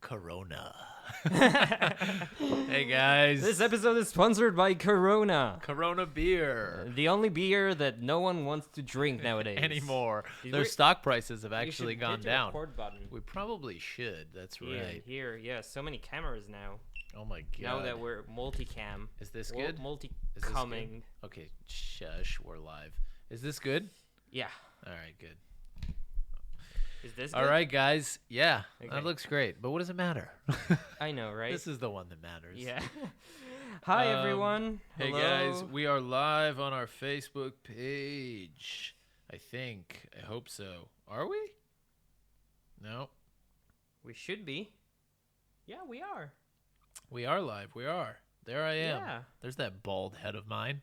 Corona. Hey guys. This episode is sponsored by Corona. Corona beer. The only beer that no one wants to drink nowadays. Anymore. We- Their stock prices have We actually should gone hit the down. record button. We probably should. That's right. Here, yeah, so many cameras now. Oh my god. Now that we're multicam. Is this good? Is this Multi-coming. good? Okay, shush. We're live. Is this good? Yeah. All right, good. Is this good? All right, guys. Yeah, Okay. that looks great. But what does it matter? I know, right? This is the one that matters. Yeah. Hi, everyone. Hey Hello. guys, we are live on our Facebook page. I think. I hope so. Are we? No. We should be. Yeah, we are. We are live. We are. There I am. Yeah. There's that bald head of mine.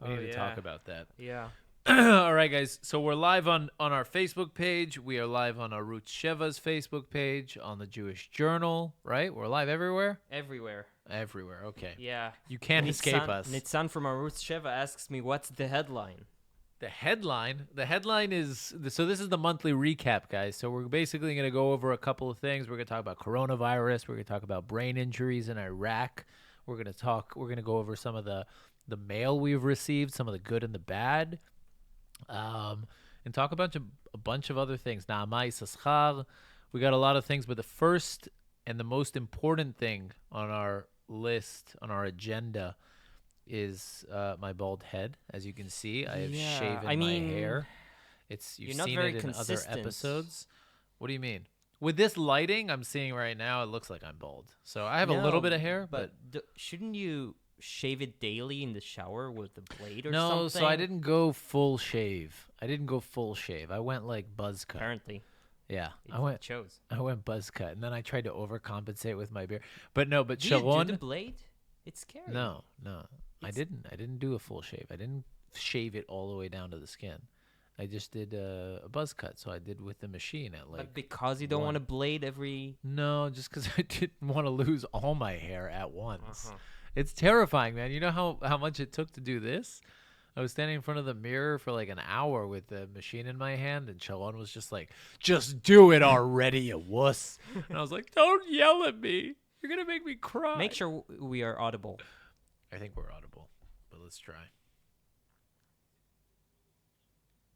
We Oh, need to talk yeah. about that. Yeah. All right, guys. So we're live on our Facebook page. We are live on our Ruth Sheva's Facebook page, on the Jewish Journal, right? We're live everywhere? Everywhere. Everywhere. Okay. Yeah. You can't escape us. Nitzan from Arutz Sheva asks me, what's the headline? The headline is, so this is the monthly recap, guys. So we're basically going to go over a couple of things. We're going to talk about coronavirus. We're going to talk about brain injuries in Iraq. We're going to go over some of the mail we've received, some of the good and the bad. And talk about a bunch of other things. Na'amai Saschar. We got a lot of things, but the first and the most important thing on our list, on our agenda, is my bald head. As you can see, I have shaven my hair. You've you're not seen very it in other consistent. episodes. What do you mean? With this lighting I'm seeing right now, it looks like I'm bald. So I have a little bit of hair, but shouldn't you shave it daily in the shower with the blade or no. something? So I didn't go full shave. I went like buzz cut. Apparently. Yeah, I went buzz cut, and then I tried to overcompensate with my beard. But no, but Do you do Sharon, the blade? It's scary. no, I didn't do a full shave. I didn't shave it all the way down to the skin. I just did a buzz cut, so I did with the machine at like. But because you don't want to blade every. No, just because I didn't want to lose all my hair at once. Uh-huh. It's terrifying, man. You know how much it took to do this? I was standing in front of the mirror for like an hour with the machine in my hand, and Shalon was just like, "Just do it already, you wuss." And I was like, "Don't yell at me. You're going to make me cry." Make sure we are audible. I think we're audible, but let's try.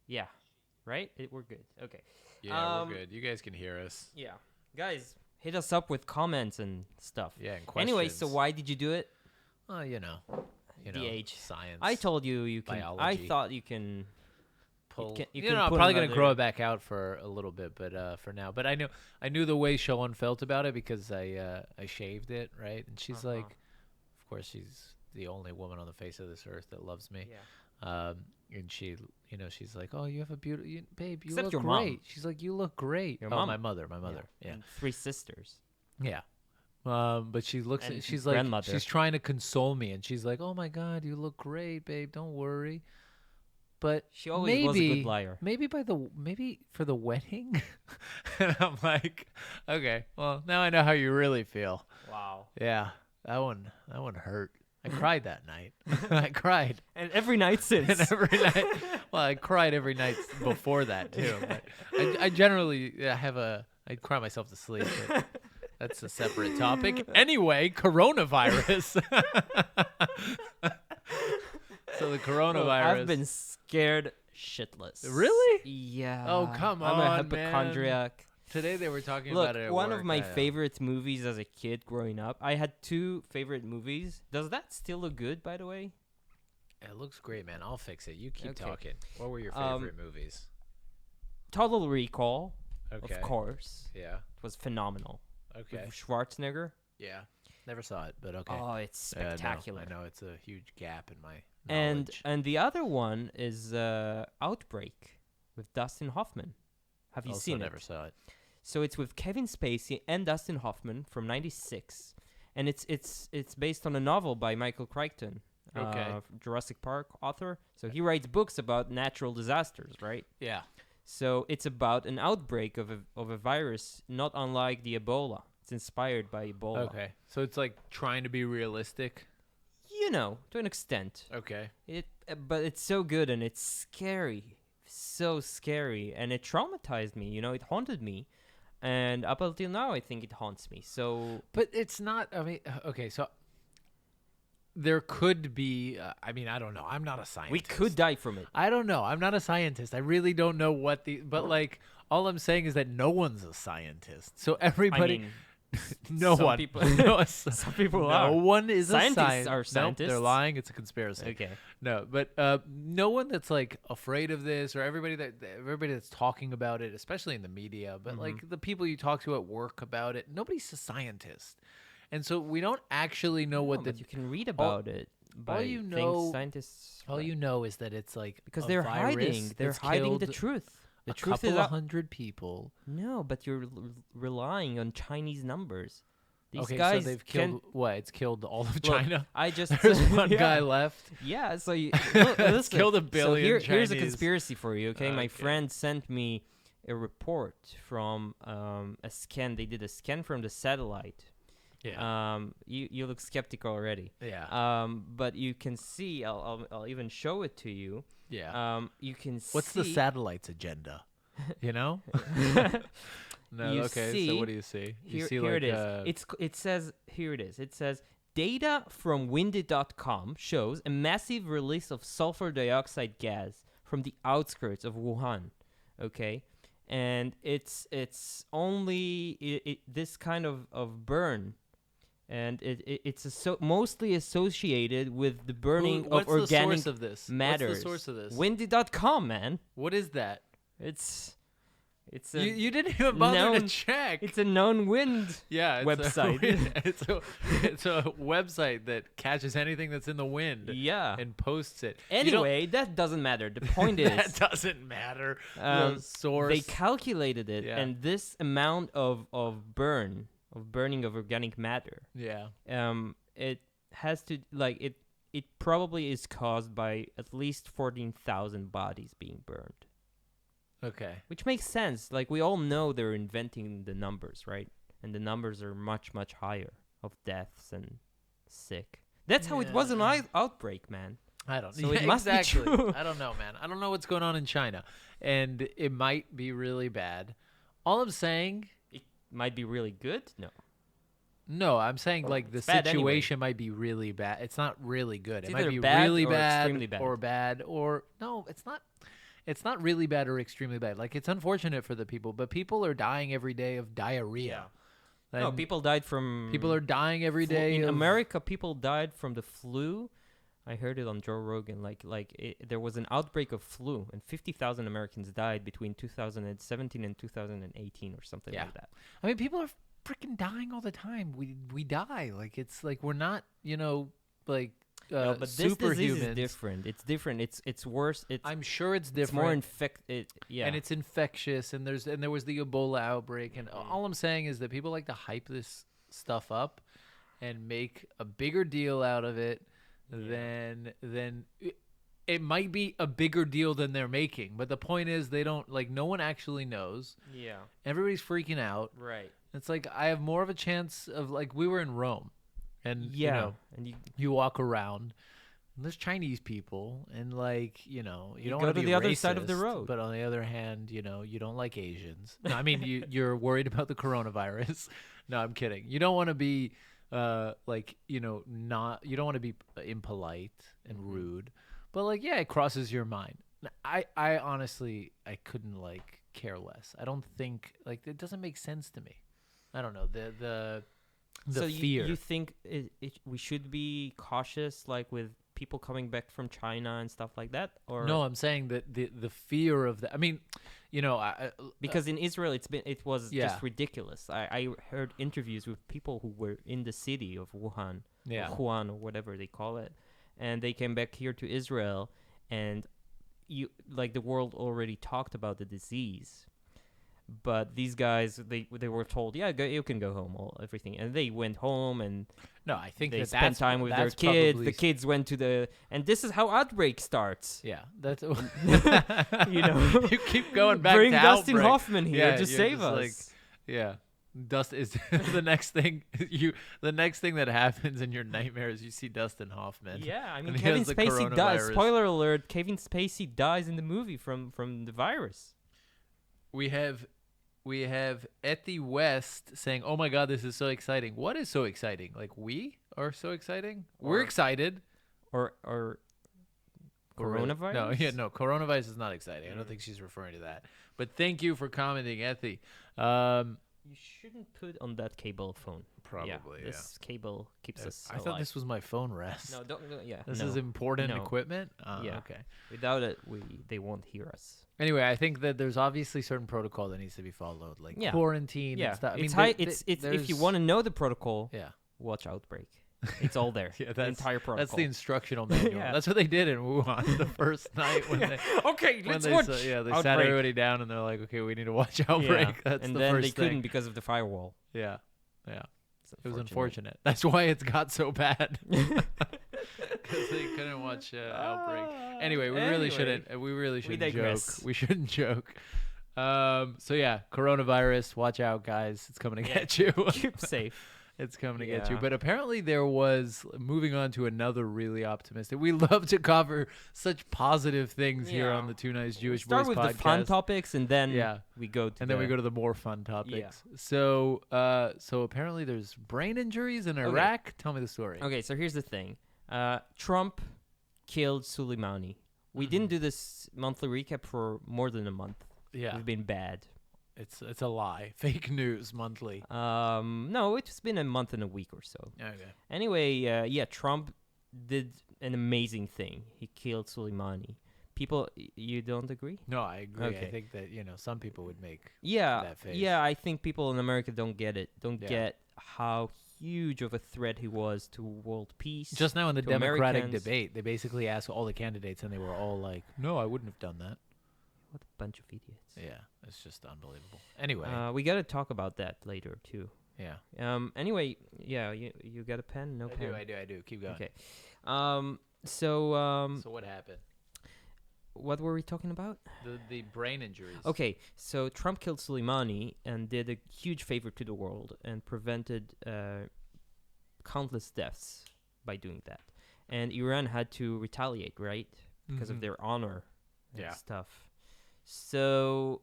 Yeah. Right? We're good. Okay. Yeah, we're good. You guys can hear us. Yeah. Guys, hit us up with comments and stuff. Yeah, and questions. Anyway, so why did you do it? Well, you know, The age. science. I told you can. Biology. I thought you can. pull. you You can know, I'm put probably gonna another- grow it back out for a little bit, but for now. But I knew the way Shalon felt about it because I shaved it, right? And she's Uh-huh. like, of course, she's the only woman on the face of this earth that loves me. Yeah. And she, she's like, "Oh, you have a beautiful babe. You Except look your great." mom. She's like, "You look great." Your oh, mom. my mother. Yeah. And 3 sisters. Yeah. But she looks And at, she's like, grandmother. she's trying to console me, and she's like, "Oh my God, you look great, babe. Don't worry." But She always was a good liar. Maybe for the wedding. And I'm like, okay, well, now I know how you really feel. Wow. Yeah, that one hurt. I cried that night. I cried. And every night since. And every night. Well, I cried every night before that too. But I generally I cry myself to sleep. But that's a separate topic. Anyway, coronavirus. So the coronavirus. I've been scared shitless. Really? Yeah. Oh, come I'm a on, hypochondriac. Today they were talking Look, about it at one work. of my favorite movies as a kid growing up. I had 2 favorite movies. Does that still look good, by the way? It looks great, man. I'll fix it. You keep Okay. talking. What were your favorite movies? Total Recall, Okay. of course. Yeah. It was phenomenal. Okay. With Schwarzenegger. Yeah. Never saw it, but okay. Oh, it's Yeah, I know. spectacular. I know it's a huge gap in my And knowledge. and the other one is Outbreak with Dustin Hoffman. Have you Also seen never it? saw it. So it's with Kevin Spacey and Dustin Hoffman from '96, and it's based on a novel by Michael Crichton, Okay. Jurassic Park author. So he writes books about natural disasters, right? Yeah. So it's about an outbreak of a virus, not unlike the Ebola. It's inspired by Ebola. Okay. So it's like trying to be realistic. You know, to an extent. Okay. But it's so good and it's scary, so scary, and it traumatized me. You know, it haunted me. And up until now, I think it haunts me. So But it's not. I mean, okay, so there could be. I mean, I don't know. I'm not a scientist. we could die from it. I don't know. I'm not a scientist. I really don't know what the. But like, all I'm saying is that no one's a scientist. So I everybody, mean, no some one, people- no, some people no are. one is Scientists a scientist. are Nope, scientists. they're lying. It's a conspiracy. Okay. No, but no one that's like afraid of this, or everybody that's talking about it, especially in the media, but Mm-hmm. like the people you talk to at work about it, nobody's a scientist, and so we don't actually know what the. But you can read about it by you things know- scientists. All you know is that it's like because a they're virus hiding. They're that's hiding the killed truth. The a truth couple is of out. hundred people. No, but you're relying on Chinese numbers. These Okay, guys so they've can- killed what? It's killed all of Look, China. I just There's one yeah. guy left. Yeah, so you look, listen, killed a so billion here's a Chinese. conspiracy for you, okay? My Okay. friend sent me a report from a scan. They did a scan from the satellite. Yeah, You look skeptical already. yeah, But you can see. I'll even show it to you. yeah. You can What's see. the satellite's agenda? You know? No. You Okay. see- So what do you see? You Here, see here like it is. It says here it is. It says data from windy.com shows a massive release of sulfur dioxide gas from the outskirts of Wuhan. Okay, and it's only this kind of burn, and it's mostly associated with the burning what's of organic the source of this? matters. What's the source of this? Windy.com, man. What is that? It's You didn't even bother to known- check. it's a known wind. Yeah, website. It's a website that catches anything that's in the wind Yeah. and posts it. Anyway, that doesn't matter. The point that is, doesn't matter. um, The source. they calculated it, Yeah. and this amount of burning of organic matter, yeah. it has to it probably is caused by at least 14,000 bodies being burned, Okay. which makes sense. Like we all know they're inventing the numbers, right? And the numbers are much higher of deaths and sick. That's how it was an Yeah. outbreak, man. I don't So know. it must be exactly. true. I don't know, man. I don't know what's going on in China. And it might be really bad. All I'm saying, It might be really good. no, I'm saying like the It's bad anyway. situation might be really bad. It's not really good. It's It might either be bad really or bad, extremely bad. or bad or no, it's not. It's not really bad or extremely bad. Like it's unfortunate for the people, but people are dying every day of diarrhea. No, And people died from. people are dying every day in of- America. People died from the flu. I heard it on Joe Rogan. There was an outbreak of flu, and 50,000 Americans died between 2017 and 2018, or something Yeah. like that. I mean, people are freaking dying all the time. We die. Like it's like we're not, like No, but this disease is superhumans. different. It's different. It's worse. I'm sure it's It's different. more infected. Yeah, And it's infectious, and there was the Ebola outbreak, and Mm-hmm. all I'm saying is that people like to hype this stuff up and make a bigger deal out of it than it might be a bigger deal than they're making. But the point is, they don't no one actually knows. yeah, Everybody's freaking out. right. It's like I have more of a chance of we were in Rome, and Yeah, and you walk around. And there's Chinese people, and you don't You want go to to be the other side of the racist, road. But on the other hand, you don't like Asians. No, I mean you're worried about the coronavirus. No, I'm kidding. You don't want to be not you don't want to be impolite and rude, but yeah, it crosses your mind. I honestly I couldn't care less. I don't think it doesn't make sense to me. I don't know the so fear. You think we should be cautious, with people coming back from China and stuff like that, or No, I'm saying that the fear of that. I mean, because in Israel it was Yeah. just ridiculous. I heard interviews with people who were in the city of Wuhan, Yeah. or Wuhan, or whatever they call it, and they came back here to Israel, and the world already talked about the disease. But these guys, they were told, yeah, you can go home, everything, and they went home and no, I think they that spent time with their that's kids. probably- The kids went to and this is how outbreak starts. Yeah, that's You know, you keep going back Bring to Dustin outbreak. Hoffman here Yeah, to you're save just us. Yeah, Dust is the next thing the next thing that happens in your nightmare is you see Dustin Hoffman. Yeah, I mean, And he Kevin has the Spacey dies. coronavirus. Spoiler alert: Kevin Spacey dies in the movie from the virus. We have we have Ethy West saying, "Oh my God, this is so exciting." What is so exciting? Like we are so exciting. We're Or- excited. or We're really- coronavirus? No. Coronavirus is not exciting. I don't think she's referring to that. But thank you for commenting, Ethy. You shouldn't put on that cable phone. Probably, This cable keeps us I alive. thought this was my phone rest. No, don't. Yeah, This no. is important No. equipment. Yeah. Okay. Without it, they won't hear us. Anyway, I think that there's obviously certain protocol that needs to be followed, like Yeah. quarantine Yeah, and stuff. I it's mean, high. It's if you there's- want to know the protocol, Yeah. watch Outbreak. It's all there. Yeah, the entire protocol. That's the instructional manual. Yeah. That's what they did in Wuhan the first night when they Okay, when let's they watch. sa- yeah they Outbreak. sat everybody down and they're like, okay, we need to watch Outbreak. Yeah. That's and the then first they thing. couldn't because of the firewall. Yeah, It's it was unfortunate. That's why it's got so bad because they couldn't watch Outbreak. Anyway, we really shouldn't. We really shouldn't joke. digress. We shouldn't joke. So yeah, coronavirus. Watch out, guys. It's coming to get you. Keep safe. It's coming to get you. Yeah. But apparently there was, moving on to another really optimistic. We love to cover such positive things here Yeah. on the Two Nice Jewish Start Boys with podcast. the fun topics, and then Yeah. we go to And then we go to the more fun topics. Yeah. So apparently there's brain injuries in Iraq. Tell me the story. Okay, so here's the thing. Trump killed Suleimani. We didn't do this monthly recap for more than a month. Yeah. We've been bad. It's a lie. Fake news monthly. No, it's been a month and a week or so. Okay. Anyway, yeah, Trump did an amazing thing. He killed Suleimani. People, you don't agree? No, I agree. Okay. I think that, some people would make Yeah, that face. yeah. I think people in America don't get it. Don't Yeah. get how huge of a threat he was to world peace. Just now in the to Democratic Americans. debate, they basically asked all the candidates and they were all like, no, I wouldn't have done that. What a bunch of idiots. Yeah, it's just unbelievable. Anyway, We got to talk about that later too. yeah. Anyway, yeah. You got a pen? No pen. I do. Keep going. Okay. So So what happened? what were we talking about? The brain injuries. Okay, so Trump killed Soleimani and did a huge favor to the world and prevented countless deaths by doing that. And Iran had to retaliate, right? Because of Mhm. their honor and Yeah. stuff. So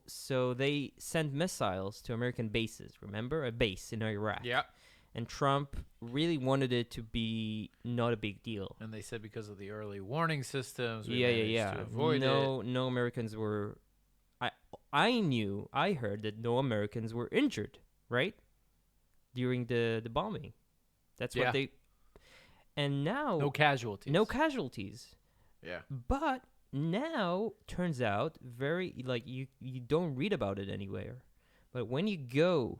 they sent missiles to American bases. Remember, a base in Iraq. Yeah. And Trump really wanted it to be not a big deal. And they said because of the early warning systems, we Yeah. managed to avoid it. No Americans were. I heard that no Americans were injured, right? During the bombing. That's Yeah. what they. And now No casualties. no casualties. Yeah. But now turns out you don't read about it anywhere. But when you go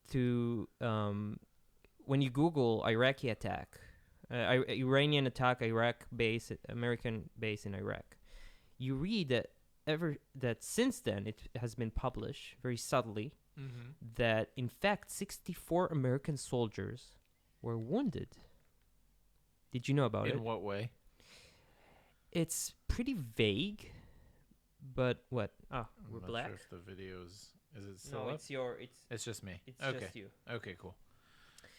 to when you Google Iraqi attack, Iranian attack Iraq base, American base in Iraq, you read that since then it has been published very subtly Mm-hmm. that in fact 64 American soldiers were wounded. Did you know about it? In what way? It's pretty vague, but what? I'm We're not black. sure if the videos is it still No, up? it's It's just me. it's Okay. just you. Okay, cool.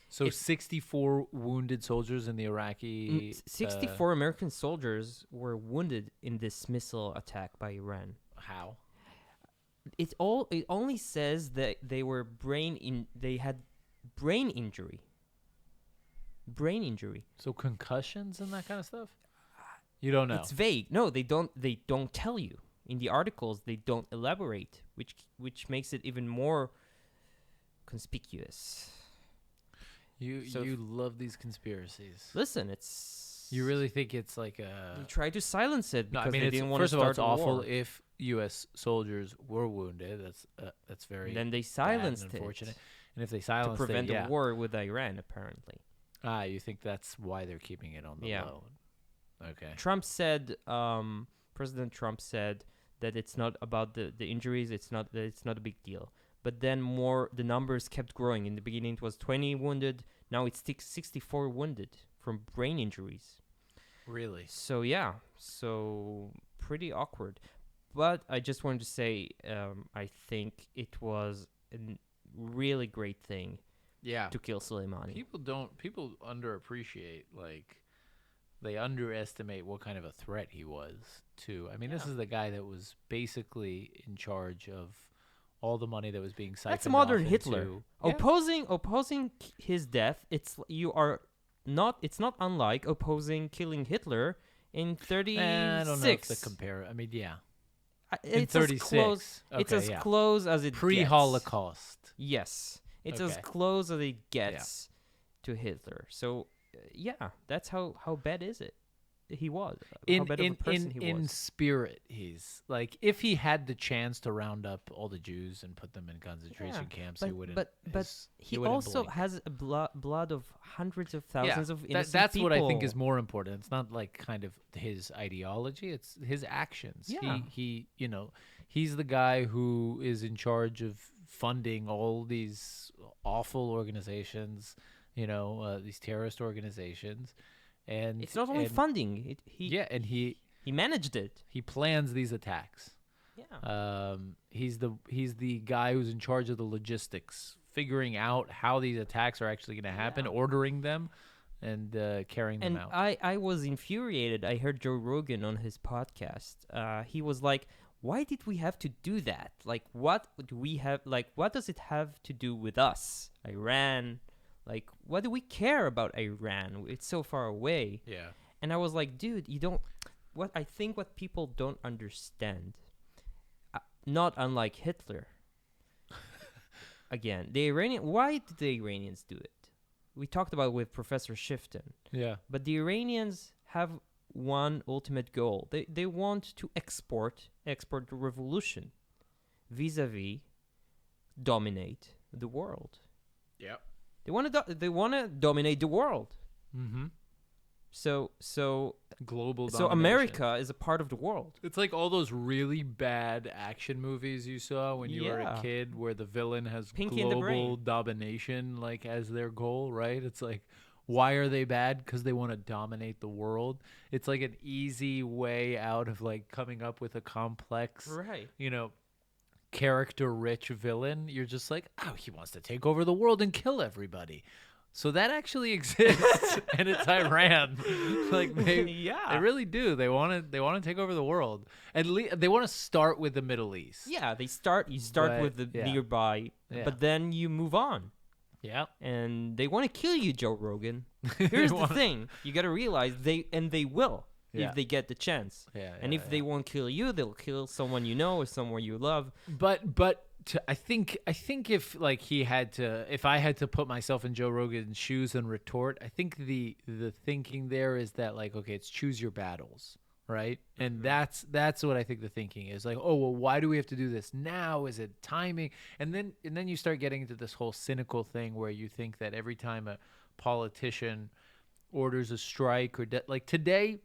So It's- 64 wounded soldiers in the Iraqi. 64 American soldiers were wounded in this missile attack by Iran. How? It only says that they had brain injury. Brain injury. So concussions and that kind of stuff. You don't know. It's vague. No, they don't tell you. In the articles they don't elaborate, which makes it even more conspicuous. So you love these conspiracies. Listen, it's You really think it's like a? They tried to silence it No, because I mean, they it's, didn't want to first of all, start it's a awful war. if U.S. soldiers were wounded. That's very Then they bad and silenced it unfortunate. And if they to silenced prevent it, yeah. a war with Iran, apparently. You think that's why they're keeping it on the Yeah. low? Okay. Trump said, President Trump said that it's not about the injuries. It's not a big deal. But then the numbers kept growing. In the beginning, it was 20 wounded. Now it's 64 wounded from brain injuries. Really? So yeah, pretty awkward. But I just wanted to say, I think it was a really great thing Yeah. to kill Soleimani. People underappreciate, like, they underestimate what kind of a threat he was to. I mean, this Yeah. is the guy that was basically in charge of all the money that was being siphoned That's modern off Hitler. into- Yeah. Opposing his death, it's not unlike opposing killing Hitler in 36. I don't know if to compare. I mean, yeah. It's in as 36. close. It's Okay, as yeah. close as it gets. Pre-Holocaust. Yes, it's as Okay. close as it gets to Hitler. So, yeah, that's how bad is it? He was. How bad of a person he in was. spirit, he's like, if he had the chance to round up all the Jews and put them in concentration camps, he wouldn't. But he wouldn't also blink. has a blood of hundreds of thousands of innocent that's people. what I think is more important. It's not like kind of his ideology; it's his actions. Yeah. He he's the guy who is in charge of funding all these awful organizations, these terrorist organizations, and It's not only and- funding. and he managed it. he plans these attacks. Yeah. He's the guy who's in charge of the logistics, figuring out how these attacks are actually going to happen, Yeah. ordering them, and carrying them And out. I was infuriated. I heard Joe Rogan on his podcast. He was like, "Why did we have to do that? Like, what do we have? Like, what does it have to do with us, Iran? Like, what do we care about Iran? It's so far away." Yeah. And I was like, "Dude, you don't." What people don't understand, not unlike Hitler. Again, the Iranian. Why did the Iranians do it? We talked about it with Professor Shifton. Yeah. But the Iranians have one ultimate goal. They want to export the revolution, vis-a-vis dominate the world. Yep. They want to dominate the world. Mm-hmm. So Global so domination. America is a part of the world. It's like all those really bad action movies you saw when you were a Yeah. kid, where the villain has Pinky and the global Brain. domination like as their goal, right? It's like, why are they bad? Because they want to dominate the world. It's like an easy way out of like coming up with a complex, Right. character-rich villain. You're just like, oh, he wants to take over the world and kill everybody. So that actually exists, and it's Iran. Like they really do. They want to take over the world. At least they want to start with the Middle East. Yeah, you start But, with the yeah. nearby, Yeah. but then you move on. Yeah. And they want to kill you, Joe Rogan. Here's the thing: you got to realize they will Yeah. if they get the chance. Yeah. And if they won't kill you, they'll kill someone you know or someone you love. I think if I had to put myself in Joe Rogan's shoes and retort, I think the thinking there is that like, okay, it's choose your battles, right? And that's what I think the thinking is. Like, oh, well, why do we have to do this now? Is it timing? And then you start getting into this whole cynical thing where you think that every time a politician orders a strike or like today,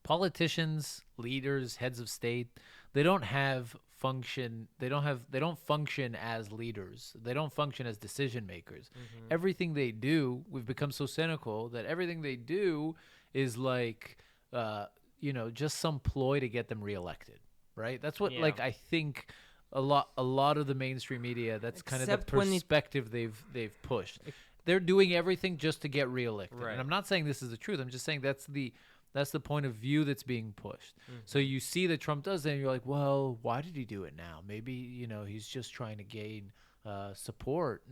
politicians, leaders, heads of state, they don't function as leaders. They don't function as decision makers. Everything they do, we've become so cynical that everything they do is like just some ploy to get them reelected, right? That's what like I think a lot of the mainstream media, that's kind of the Except when it- perspective they've pushed. They're doing everything just to get reelected. Right. And I'm not saying this is the truth. I'm just saying that's the point of view that's being pushed. So you see that Trump does that, and you're like, well, why did he do it now? Maybe, he's just trying to gain support.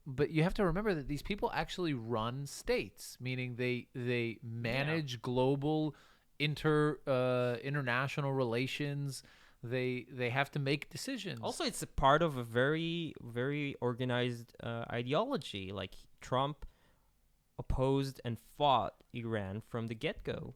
But you have to remember that these people actually run states, meaning they manage global international relations. They have to make decisions. Also, it's a part of a very, very organized ideology. Like Trump opposed and fought Iran from the get-go.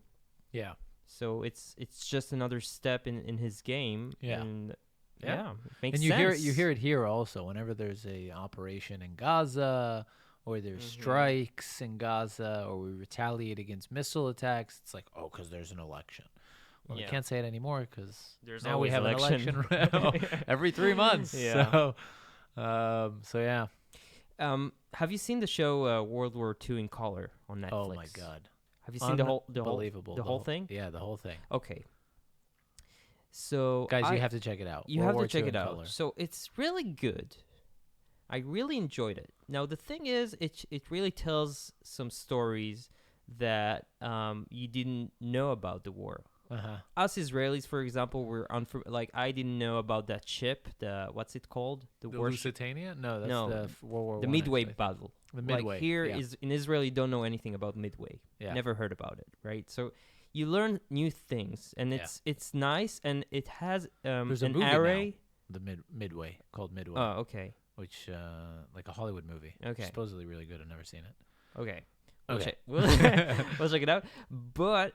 Yeah. So it's just another step in his game. Yeah. And Yeah. it makes And you sense. hear it here also. Whenever there's a operation in Gaza, or there's Mm-hmm. strikes in Gaza, or we retaliate against missile attacks, it's like, oh, because there's an election. Well, Yeah. we can't say it anymore because There's now we always have election. an election every 3 months. Yeah. So yeah. Have you seen the show World War II in Color on Netflix? Oh my God. Have you seen the whole Unbelievable. thing? Yeah, the whole thing. Okay. So Guys, you have to check it out. You World have War to check II it in out. color. So it's really good. I really enjoyed it. Now the thing is, it really tells some stories that you didn't know about the war. Us Israelis, for example, were like I didn't know about that ship. The what's it called? The warship. Lusitania? No, that's No, the World War the One, Midway actually. battle. The Midway. Like here yeah. is in Israel, you don't know anything about Midway. Yeah. Never heard about it, right? So you learn new things, and it's nice, and it has There's a an movie array. now, the Midway, called Midway, Oh, okay, which like a Hollywood movie. okay, Supposedly really good. I've never seen it. okay. Okay. We'll check it out. But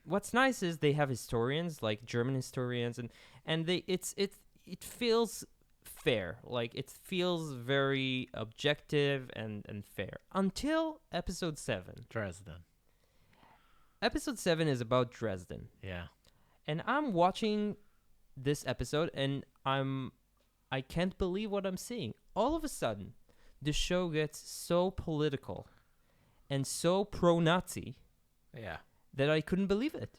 what's nice is they have historians, like German historians, and it feels fair. Like it feels very objective and fair until episode 7. Dresden. Episode 7 is about Dresden. Yeah. And I'm watching this episode and I can't believe what I'm seeing. All of a sudden, the show gets so political and so pro-Nazi Yeah. that I couldn't believe it.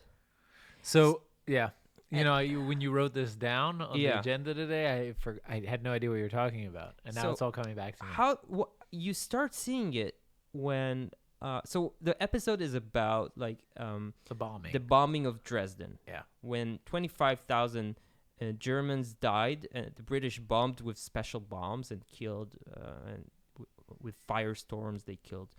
So, yeah. When you wrote this down on the Yeah. agenda today, I had no idea what you were talking about. And now So, it's all coming back to me. You start seeing it when so the episode is about like The bombing. the bombing of Dresden. Yeah. When 25,000 Germans died, the British bombed with special bombs and killed, and with firestorms, they killed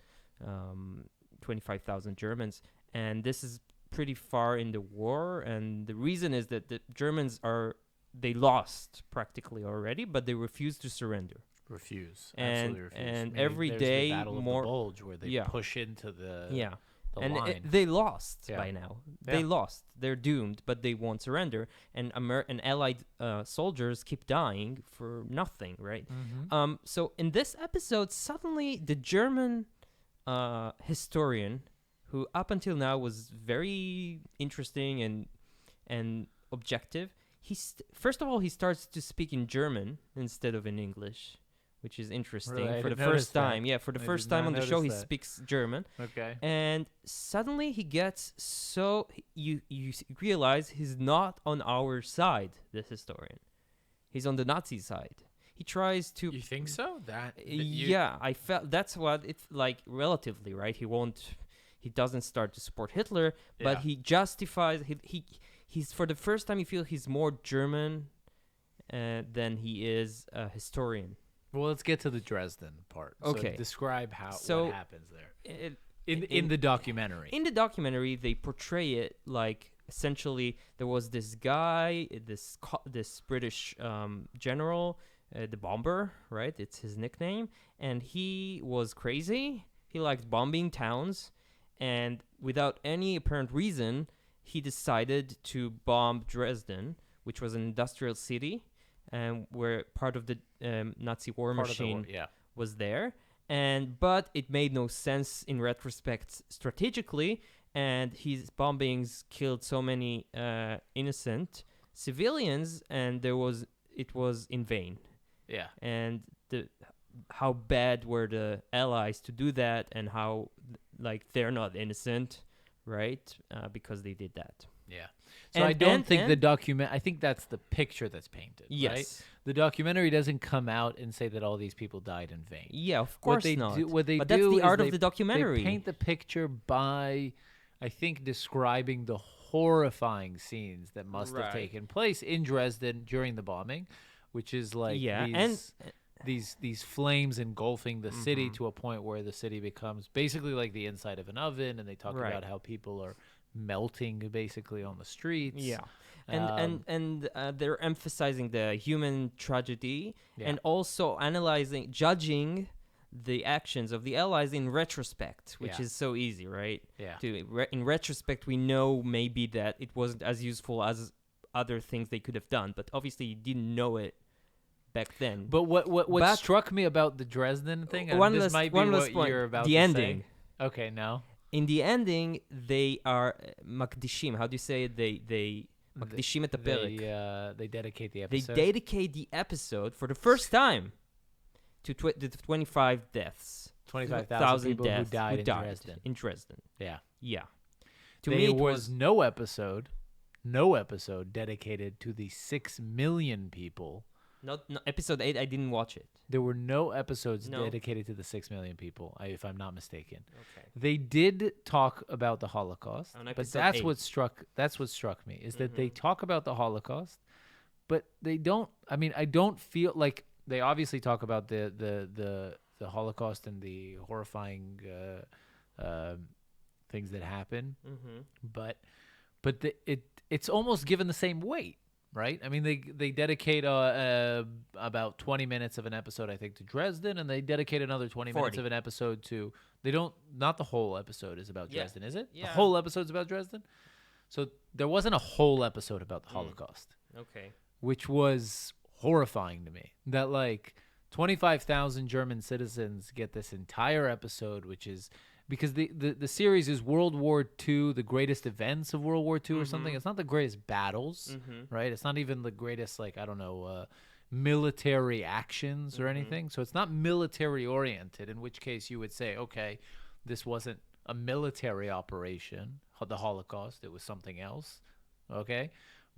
25,000 Germans. And this is pretty far in the war. And the reason is that the Germans they lost practically already, but they refused to surrender. Absolutely refuse. And Maybe every there's day the Battle more of the Bulge where they Yeah. push into the the and line. they lost Yeah. by now. Yeah. They lost. They're doomed, but they won't surrender. And Allied soldiers keep dying for nothing, right? Mm-hmm. So in this episode, suddenly the German historian, who up until now was very interesting and objective, first of all he starts to speak in German instead of in English, which is interesting Really? I for the didn't notice first that. time. Yeah, for the I first did time not on the show, he notice that. speaks German. Okay. And suddenly he gets you realize he's not on our side, this historian. He's on the Nazi side. He tries to. You think so? Yeah, I felt that's what it's like relatively, right? He doesn't start to support Hitler, but Yeah. he justifies. He's for the first time, you feel he's more German than he is a historian. Well, let's get to the Dresden part. Okay. So describe what happens there. In the documentary. In the documentary, they portray it like essentially there was this guy, this British general, the bomber, right? It's his nickname, and he was crazy. He liked bombing towns, and without any apparent reason, he decided to bomb Dresden, which was an industrial city, and where part of the Nazi war machine was there. But it made no sense in retrospect strategically, and his bombings killed so many innocent civilians, and it was in vain. Yeah. And how bad were the Allies to do that, and how like they're not innocent, right? Because they did that. Yeah. So I don't think the document. I think that's the picture that's painted. Yes. Right? The documentary doesn't come out and say that all these people died in vain. Yeah, of course not. What they but do that's the is art they, of the documentary. They paint the picture by, I think, describing the horrifying scenes that must have taken place in Dresden during the bombing, which is like these flames engulfing the city to a point where the city becomes basically like the inside of an oven, and they talk about how people are melting basically on the streets. Yeah. And they're emphasizing the human tragedy and also judging the actions of the Allies in retrospect, which is so easy, right? Yeah. In retrospect, we know maybe that it wasn't as useful as other things they could have done, but obviously you didn't know it back then. But what struck me about the Dresden thing, and this might be what you're about to say. The ending. Okay, no. In the ending, they are makdishim. How do you say it? They makdishim et haperek. They dedicate the episode. They dedicate the episode for the first time to the 25 deaths. 25,000 people who died in Dresden. Yeah. Yeah. There was no episode dedicated to the 6 million people Not episode 8. I didn't watch it. There were no episodes No. dedicated to the 6 million people, if I'm not mistaken. Okay. They did talk about the Holocaust, On but episode that's 8. what struck me is that they Mhm. talk about the Holocaust, but they don't. I mean, I don't feel like they obviously talk about the Holocaust and the horrifying things that happen, Mm-hmm. but it's almost given the same weight. Right. I mean, they dedicate about 20 minutes of an episode, I think, to Dresden, and they dedicate another 20 minutes 40. of an episode to. They don't. Not the whole episode is about Yeah. Dresden, is it? Yeah. The whole episode's about Dresden. So there wasn't a whole episode about the Holocaust, Okay. which was horrifying to me. That like 25,000 German citizens get this entire episode, which is. Because the series is World War II, the greatest events of World War II or something. It's not the greatest battles, right? It's not even the greatest, like, I don't know, military actions or anything. So it's not military oriented, in which case you would say, okay, this wasn't a military operation, the Holocaust. It was something else, okay?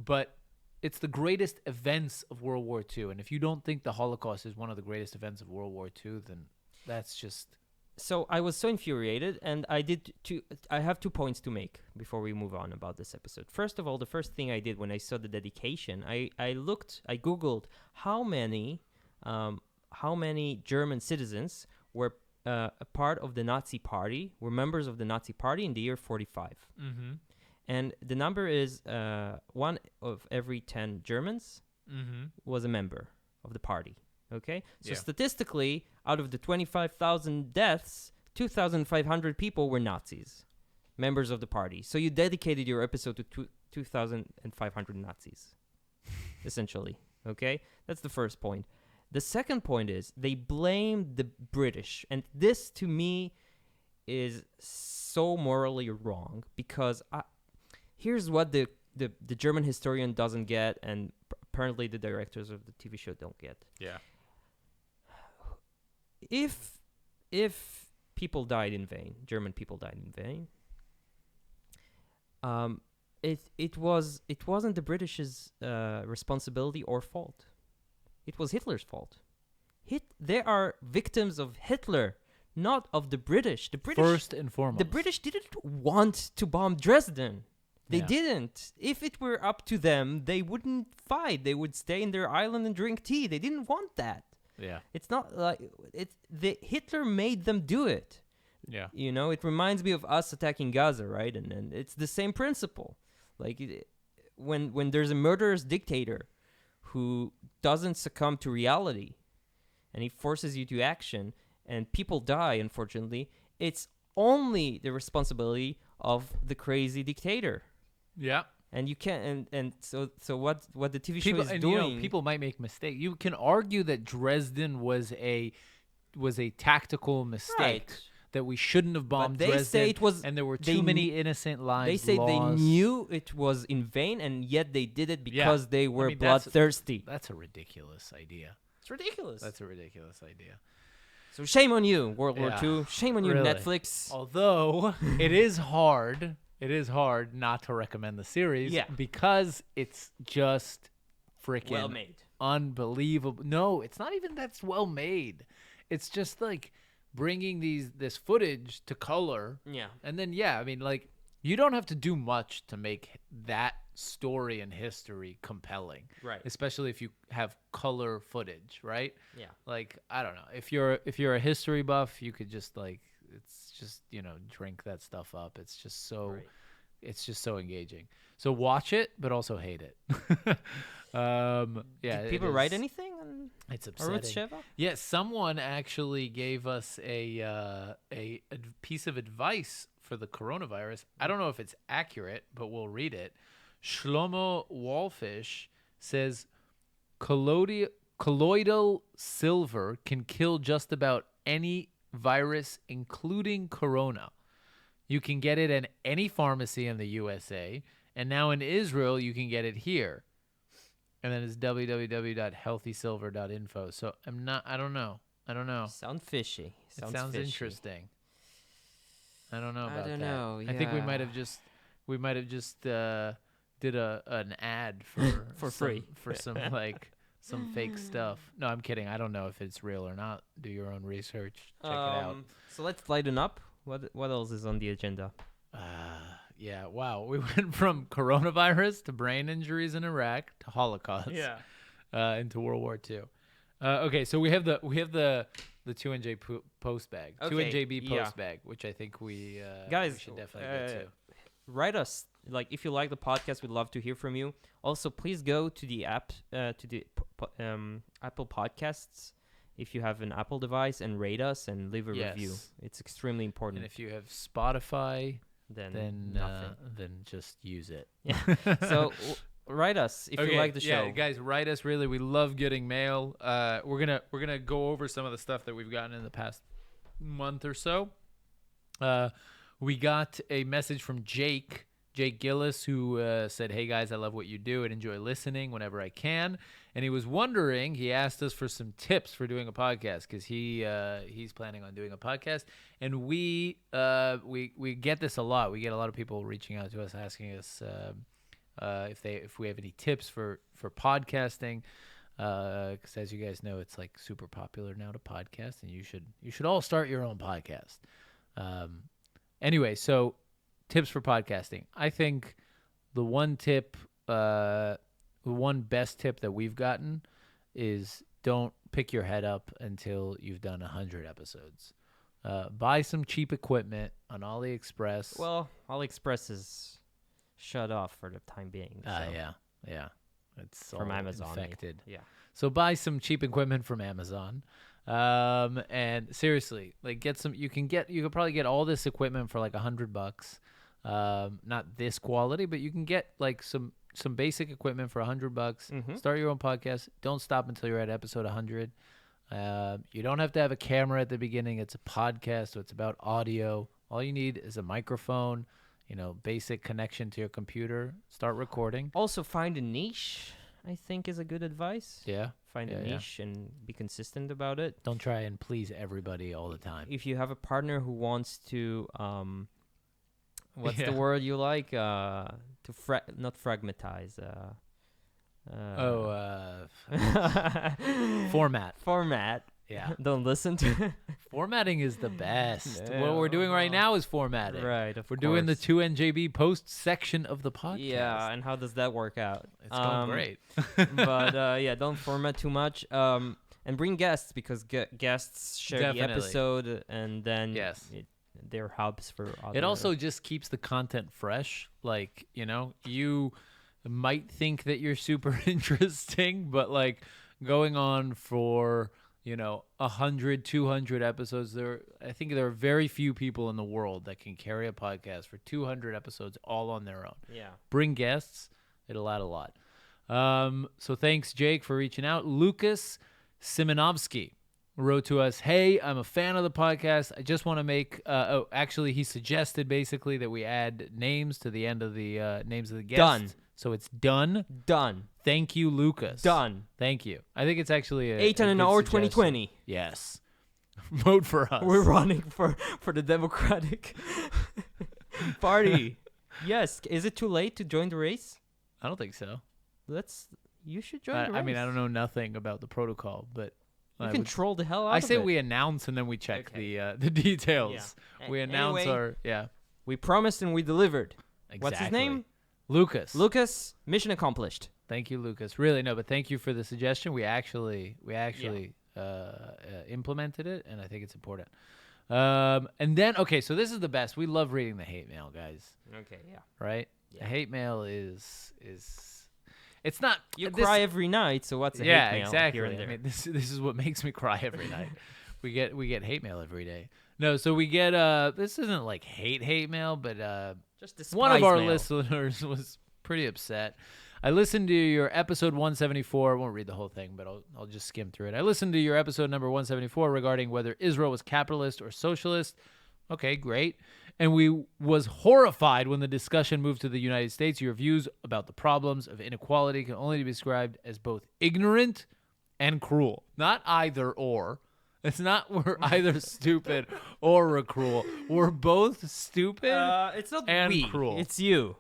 But it's the greatest events of World War II. And if you don't think the Holocaust is one of the greatest events of World War II, then that's just... So I was so infuriated, and I have 2 points to make before we move on about this episode. First of all, the first thing I did when I saw the dedication, I Googled how many German citizens were a part of the Nazi Party, were members of the Nazi Party in the year 45. Mm-hmm. And the number is 1 of every 10 Germans was a member of the party. Okay? So Yeah. statistically, out of the 25,000 deaths, 2,500 people were Nazis, members of the party. So you dedicated your episode to 2,500 Nazis, essentially. Okay? That's the first point. The second point is they blamed the British. And this, to me, is so morally wrong because here's what the German historian doesn't get, and apparently the directors of the TV show don't get. Yeah. If people died in vain, German people died in vain, it wasn't the British's responsibility or fault. It was Hitler's fault. They are victims of Hitler, not of the British. The British, First and foremost. the British didn't want to bomb Dresden. They Yeah. didn't. If it were up to them, they wouldn't fight. They would stay in their island and drink tea. They didn't want that. Yeah. It's not like Hitler made them do it. Yeah. You know, it reminds me of us attacking Gaza, right? And it's the same principle. Like when there's a murderous dictator who doesn't succumb to reality and he forces you to action and people die, unfortunately, it's only the responsibility of the crazy dictator. Yeah. And you can't, and so what the TV show People, is and doing. you know, people might make mistakes. You can argue that Dresden was a tactical mistake, Right. that we shouldn't have bombed they Dresden, say it was- and there were they too many kn- innocent lives They say lost. they knew it was in vain, and yet they did it because they were mean, that's- bloodthirsty. That's a ridiculous idea. It's ridiculous. That's a ridiculous idea. So shame on you, World War Yeah, II. Shame on you, really. Netflix. Although it is hard not to recommend the series, Yeah. because it's just freaking Well made. unbelievable. No, it's not even that's well made. It's just like bringing this footage to color, Yeah. and then I mean, like, you don't have to do much to make that story and history compelling, Right. especially if you have color footage, right? Yeah. Like, I don't know, if you're a history buff, you could just, like, it's just, drink that stuff up. It's just so Right. it's just so engaging. So watch it, but also hate it. Yeah. Did people write anything on It's Arutz upsetting. Sheva? Yeah, someone actually gave us a piece of advice for the coronavirus. I don't know if it's accurate, but we'll read it. Shlomo Wallfish says colloidal silver can kill just about any virus, including corona. You can get it in any pharmacy in the USA, and now in Israel you can get it here. And then it's www.healthysilver.info. So I don't know. Sound fishy. It sounds fishy. interesting. I don't know about don't that. know, I think we yeah. might have just did an ad for For some- free. for some like some fake stuff. No, I'm kidding. I don't know if it's real or not. Do your own research. Check it out. So let's lighten up. What else is on the agenda? Yeah, wow. We went from coronavirus to brain injuries in Iraq to Holocaust. Into World War II. Okay, so we have the 2NJ post bag. Okay, 2NJB post bag, which I think we guys we should definitely get to. Write us, like, if you like the podcast, we'd love to hear from you. Also, please go to the app, Apple Podcasts, if you have an Apple device, and rate us and leave a review. It's extremely important. And if you have Spotify, then just use it. Yeah. So write us if you like the show. Yeah, guys, write us. Really, we love getting mail. We're gonna go over some of the stuff that we've gotten in the past month or so. We got a message from Jake Gillis, who said, "Hey guys, I love what you do and enjoy listening whenever I can." And he was wondering, he asked us for some tips for doing a podcast because he's planning on doing a podcast. And we get this a lot. We get a lot of people reaching out to us asking us if we have any tips for podcasting. Because as you guys know, it's like super popular now to podcast, and you should all start your own podcast. Anyway, so tips for podcasting. I think the one best tip that we've gotten is don't pick your head up until you've done 100 episodes. Buy some cheap equipment on AliExpress. Well, AliExpress is shut off for the time being. So. Yeah. It's from all Amazon. infected. Yeah. So buy some cheap equipment from Amazon. And seriously, like you could probably get all this equipment for like $100. Not this quality, but you can get like some basic equipment for $100. Mm-hmm. Start your own podcast. Don't stop until you're at episode 100. You don't have to have a camera at the beginning. It's a podcast, so it's about audio. All you need is a microphone, basic connection to your computer. Start recording. Also, find a niche, I think, is a good advice. Yeah. Find a niche and be consistent about it. Don't try and please everybody all the time. If you have a partner who wants to, what's the word you like? Not fragmentize. Format. Yeah. Don't listen to Formatting is the best. What we're doing right now is formatting. Right, We're doing the 2NJB post section of the podcast. Yeah, and how does that work out? It's going great. But don't format too much. And bring guests, because guests share the episode, and then they're hubs for other. It also just keeps the content fresh. Like, you might think that you're super interesting, but like going on for 100, 200 episodes. I think there are very few people in the world that can carry a podcast for 200 episodes all on their own. Yeah. Bring guests. It'll add a lot. So thanks, Jake, for reaching out. Lucas Simonovsky wrote to us, "Hey, I'm a fan of the podcast. I just want to make actually he suggested basically that we add names to the end of the names of the guests. Done. So it's done. Thank you, Lucas. Done. Thank you. I think it's actually 8 on an hour 2020. Yes. Vote for us. We're running for the Democratic Party. Yes. Is it too late to join the race? I don't think so. You should join the race. I mean, I don't know nothing about the protocol, but you can troll the hell out I of say it. we announce and then we check the details. Yeah. We announce anyway, we promised and we delivered. Exactly. What's his name? Lucas, mission accomplished. Thank you, Lucas. Really, no, but thank you for the suggestion. We actually implemented it, and I think it's important. And then, okay, so this is the best. We love reading the hate mail, guys. Okay, yeah. Right? Yeah. The hate mail is it's not. You cry every night, so what's a hate mail? Exactly. Here and there? I mean, this is what makes me cry every night. We get hate mail every day. No, so we get this isn't like hate mail, but just one of our mail. listeners was pretty upset. I listened to your episode 174. I won't read the whole thing, but I'll just skim through it. I listened to your episode number 174 regarding whether Israel was capitalist or socialist. Okay, great. And we was horrified when the discussion moved to the United States. Your views about the problems of inequality can only be described as both ignorant and cruel. Not either or. It's not we're either stupid or we're cruel. We're both stupid it's not and we. cruel. It's you.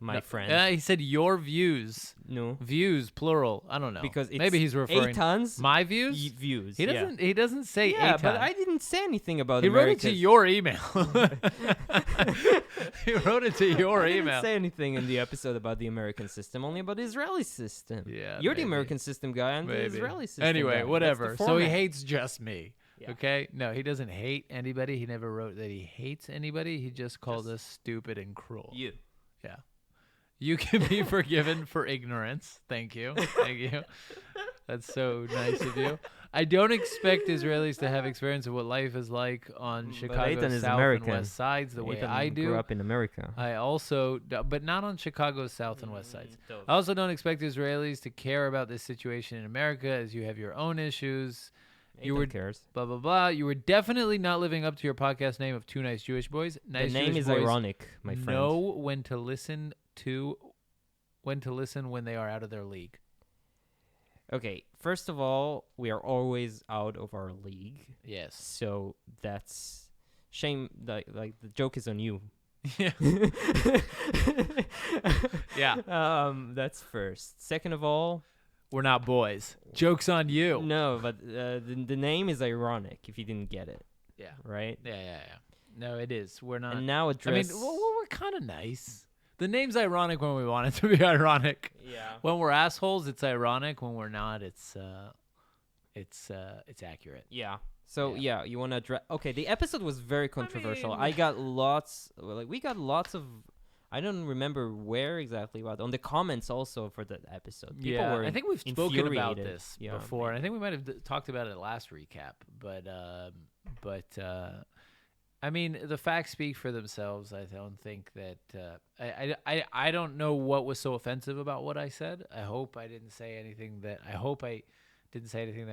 my No, friend. he said your views. No, Views, plural. I don't know. because it's Maybe he's referring Eithan's my views. views. He doesn't. He doesn't say Yeah, but Eitan. I didn't say anything about He wrote it to America's- your email. He wrote it to your I email. didn't say anything in the episode about the American system, only about the Israeli system. Yeah, You're the maybe. American system guy, and the Maybe. Israeli system Anyway, guy. That's the whatever. So he format. hates just me. Yeah. Okay? No, he doesn't hate anybody. He never wrote that he hates anybody. He just called Just us stupid and cruel. You. Yeah. You can be forgiven for ignorance. Thank you. Thank you. That's so nice of you. I don't expect Israelis to have experience of what life is like on But Chicago's Eitan is south American. and west sides the way Ethan I grew do. up in America. I also, but not on Chicago's south and west sides. I also don't expect Israelis to care about this situation in America as you have your own issues. You Ethan were cares. blah blah blah. You were definitely not living up to your podcast name of Two Nice Jewish Boys. Nice The name Jewish is boys ironic, my friend. know when to listen when they are out of their league. Okay, first of all, we are always out of our league, Yes. so that's shame. Like the joke is on you. Yeah. Yeah. That's first. Second of all, We're not boys. Joke's on you. no, but the name is ironic. If you didn't get it, Yeah. right? Yeah. No, it is. We're not. And now I address. mean, we're kind of nice. The name's ironic when we want it to be ironic. yeah. When we're assholes, it's ironic. When we're not, it's accurate. Yeah. So Yeah. you want to address? Okay, the episode was very controversial. mean- I got lots. We got lots of. I don't remember where exactly, but on the comments also for the episode. People Yeah, were I think we've spoken about infuriated. this Yeah, before, and I maybe. think we might have talked about it last recap. But I mean, the facts speak for themselves. I don't think that I don't know what was so offensive about what I said. I hope I didn't say anything that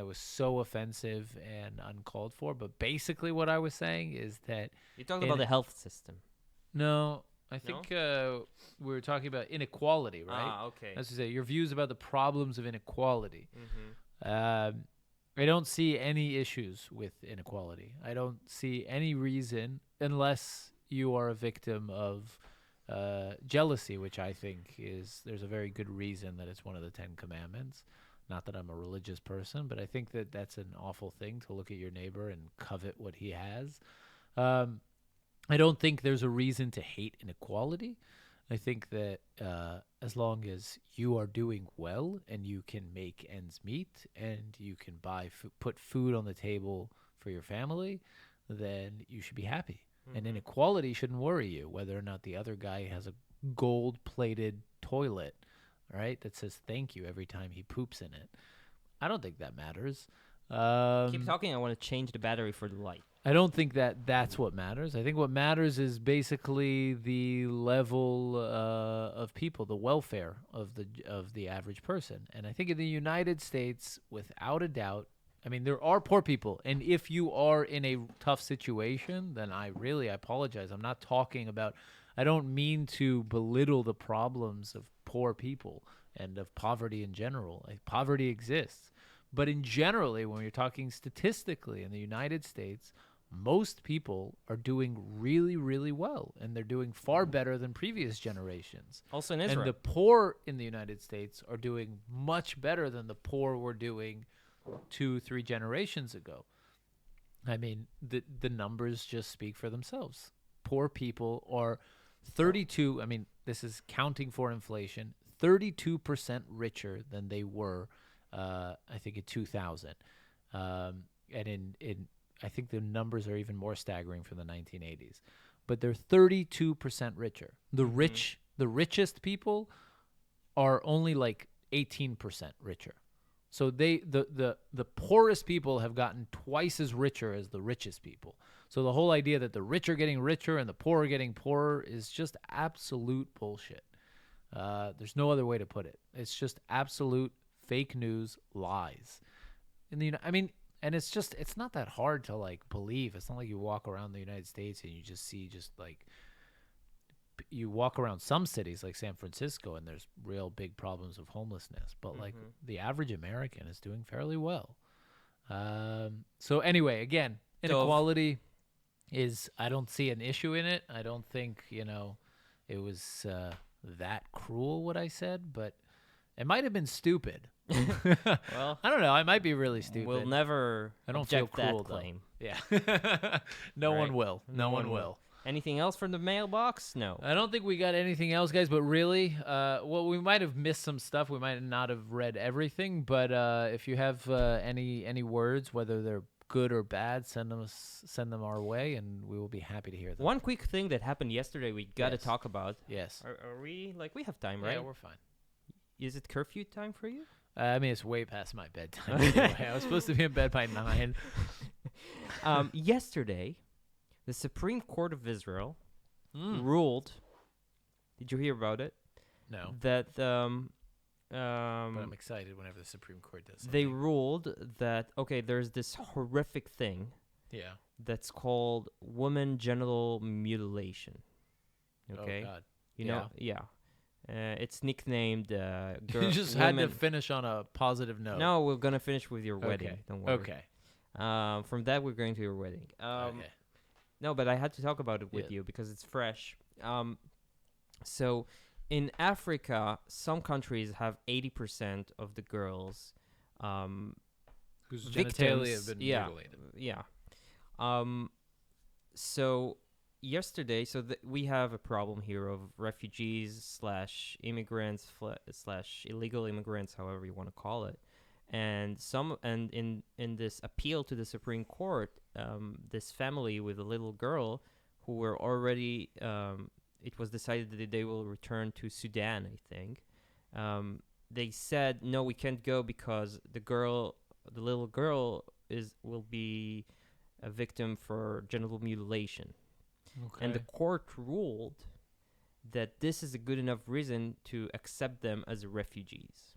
was so offensive and uncalled for. But basically, what I was saying is that You talked in- about the health system. no, I think we were talking about inequality, right? Ah, okay. As to say, your views about the problems of inequality. Mm-hmm. I don't see any issues with inequality. I don't see any reason, unless you are a victim of jealousy, which I think there's a very good reason that it's one of the 10 Commandments. Not that I'm a religious person, but I think that that's an awful thing to look at your neighbor and covet what he has. I don't think there's a reason to hate inequality. I think that as long as you are doing well and you can make ends meet and you can put food on the table for your family, then you should be happy. And inequality shouldn't worry you, whether or not the other guy has a gold-plated toilet, right, that says thank you every time he poops in it. I don't think that matters. Keep talking. I want to change the battery for the light. I don't think that that's what matters. I think what matters is basically the level of people, the welfare of the average person. And I think in the United States, without a doubt, I mean, there are poor people. And if you are in a tough situation, then I apologize. I'm not talking about, I don't mean to belittle the problems of poor people and of poverty in general. Like, poverty exists. But in generally, when you're talking statistically in the United States, most people are doing really, really well, and they're doing far better than previous generations. Also in Israel. And the poor in the United States are doing much better than the poor were doing 2-3 generations ago. I mean, the numbers just speak for themselves. Poor people are 32, I mean, this is counting for inflation, 32% richer than they were, I think, in 2000. And in I think the numbers are even more staggering from the 1980s. But they're 32% richer. The richest people are only like 18% richer. So the poorest people have gotten twice as richer as the richest people. So the whole idea that the rich are getting richer and the poor are getting poorer is just absolute bullshit. There's no other way to put it. It's just absolute fake news lies. And it's not that hard to like believe. It's not like you walk around the United States and you just see you walk around some cities like San Francisco and there's real big problems of homelessness, but like the average American is doing fairly well. So anyway, again, inequality I don't see an issue in it. I don't think, it was, that cruel what I said, but it might have been stupid. Well, I don't know. I might be really stupid. we'll never I don't feel object that cruel, though. claim. Yeah. No Right. one will. No one will. Anything else from the mailbox? No. I don't think we got anything else, guys. But really, well, we might have missed some stuff. We might not have read everything. But if you have any words, whether they're good or bad, send them our way, and we will be happy to hear them. One quick thing that happened yesterday we got to Yes. talk about. Yes. Are we, like, we have time, right? Yeah, we're fine. Is it curfew time for you? I mean, it's way past my bedtime. Anyway. I was supposed to be in bed by 9. Yesterday, the Supreme Court of Israel Mm. ruled. Did you hear about it? No, That but I'm excited whenever the Supreme Court does something. they ruled that there's this horrific thing Yeah. that's called woman genital mutilation. Okay, Oh God. you know, it's nicknamed. You just had to finish on a positive note. No, we're gonna finish with your wedding. Okay. Don't worry. Okay. From that, we're going to your wedding. Okay. No, but I had to talk about it with Yeah. you because it's fresh. So in Africa, some countries have 80% of the girls Whose victims. genitalia have been Yeah. mutilated. Yeah. So yesterday, we have a problem here of refugees / immigrants / illegal immigrants, however you want to call it. And in this appeal to the Supreme Court, this family with a little girl who were already, it was decided that they will return to Sudan, I think. They said, no, we can't go because the little girl will be a victim for genital mutilation. Okay. And the court ruled that this is a good enough reason to accept them as refugees.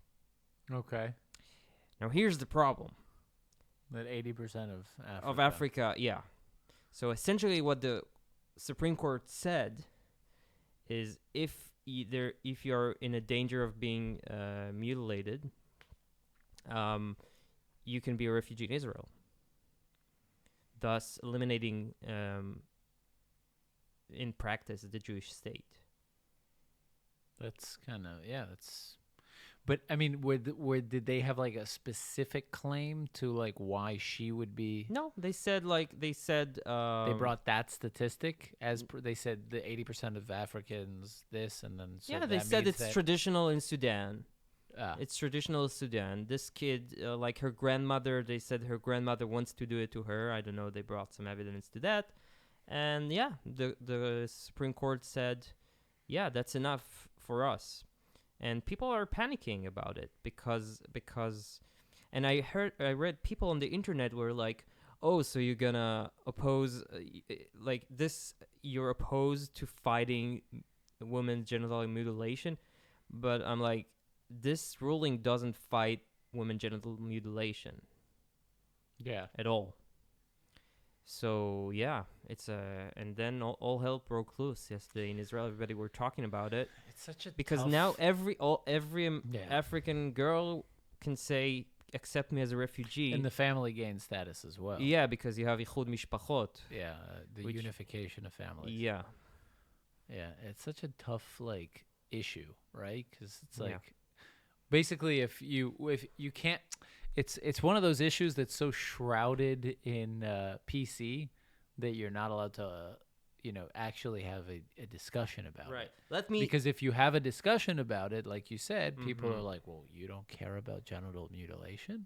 Okay. Now, here's the problem. That 80% of Africa. Of Africa, yeah. So essentially what the Supreme Court said is if you're in a danger of being mutilated, you can be a refugee in Israel, thus eliminating in practice the Jewish state. That's kind of that's. But I mean, did they have like a specific claim to like why she would be? No, they said They brought that statistic as they said the 80% of Africans this, and then so they that said means it's that, traditional in Sudan. ah, It's traditional in Sudan. This kid, like her grandmother, they said her grandmother wants to do it to her. I don't know. They brought some evidence to that, and the Supreme Court said, yeah, that's enough for us. And people are panicking about it because and I read people on the internet were like, oh, so you're gonna oppose like this, you're opposed to fighting women's genital mutilation. But I'm like, this ruling doesn't fight women genital mutilation yeah. at all. So yeah, it's and then all hell broke loose yesterday in Israel. Everybody were talking about it. It's such a Because tough, now every Yeah. African girl can say, accept me as a refugee. and the family gains status as well. Yeah, because you have Ichud Mishpachot. Yeah, the Which- unification of families. Yeah. Yeah, it's such a tough like issue, right? Because it's Yeah. like basically if you can't, it's one of those issues that's so shrouded in PC that you're not allowed to actually have a discussion about it. Let me. Because if you have a discussion about it, like you said, people are Mhm. like, well, you don't care about genital mutilation.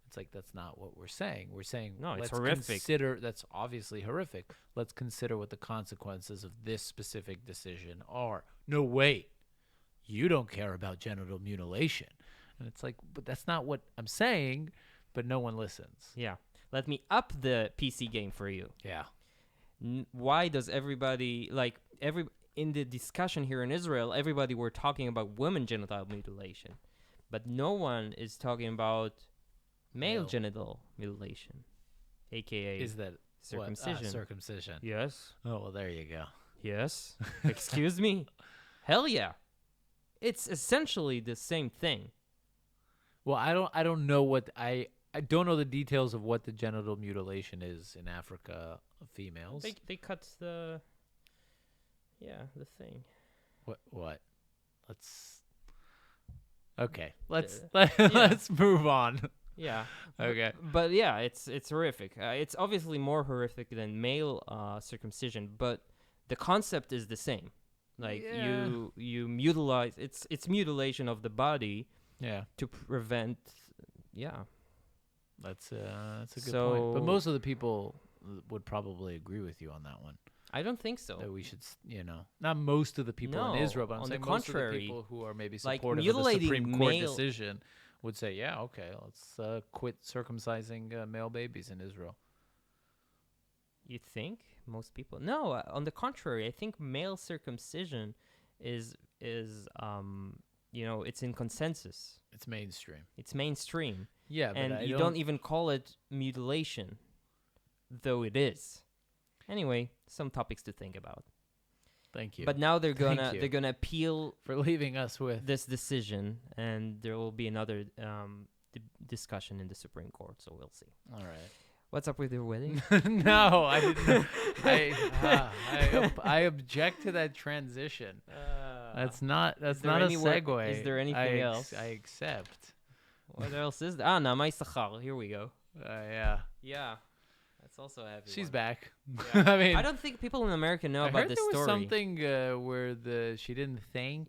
It's like, that's not what we're saying. We're saying, No, it's let's horrific. that's obviously horrific. Let's consider what the consequences of this specific decision are. No, wait, you don't care about genital mutilation. And it's like, but that's not what I'm saying, but no one listens. Yeah. Let me up the PC game for you. Yeah. Why does everybody in the discussion here in Israel, everybody were talking about women genital mutilation, but no one is talking about male Male. genital mutilation, aka Is that circumcision. What? Circumcision. Yes. Oh, well, there you go. Yes. Excuse me. Hell yeah. It's essentially the same thing. Well, I don't know what I don't know the details of what the genital mutilation is in Africa of females. They cut the thing. What? let's. Okay, let's Yeah. let's move on. Yeah. Okay. But yeah, it's horrific. It's obviously more horrific than male circumcision, but the concept is the same. Like Yeah. you mutilate. It's mutilation of the body Yeah, to prevent. Yeah. that's a good point. But So- most of the people would probably agree with you on that one. I don't think so. That we should, not most of the people in No, Israel, but I'm on the saying most of the contrary, people who are maybe like, supportive of the mutilating Supreme Court male- decision would say, yeah, okay, let's quit circumcising male babies in Israel. You think most people? No, on the contrary, I think male circumcision is it's in consensus. It's mainstream. It's mainstream, Yeah, but and I you don't even call it mutilation, though it is. Anyway, some topics to think about. Thank you. But now Thank you. they're gonna appeal for leaving us with this decision, and there will be another discussion in the Supreme Court. So we'll see. all right. What's up with your wedding? No, I didn't. I object to that transition. That's not a segue. Is there anything else? I accept. What else is there? Namai Sachar. Here we go. Yeah. Yeah, that's also a heavy. She's one. back. Yeah. I mean, I don't think people in America know I about heard this there was story. something where she didn't thank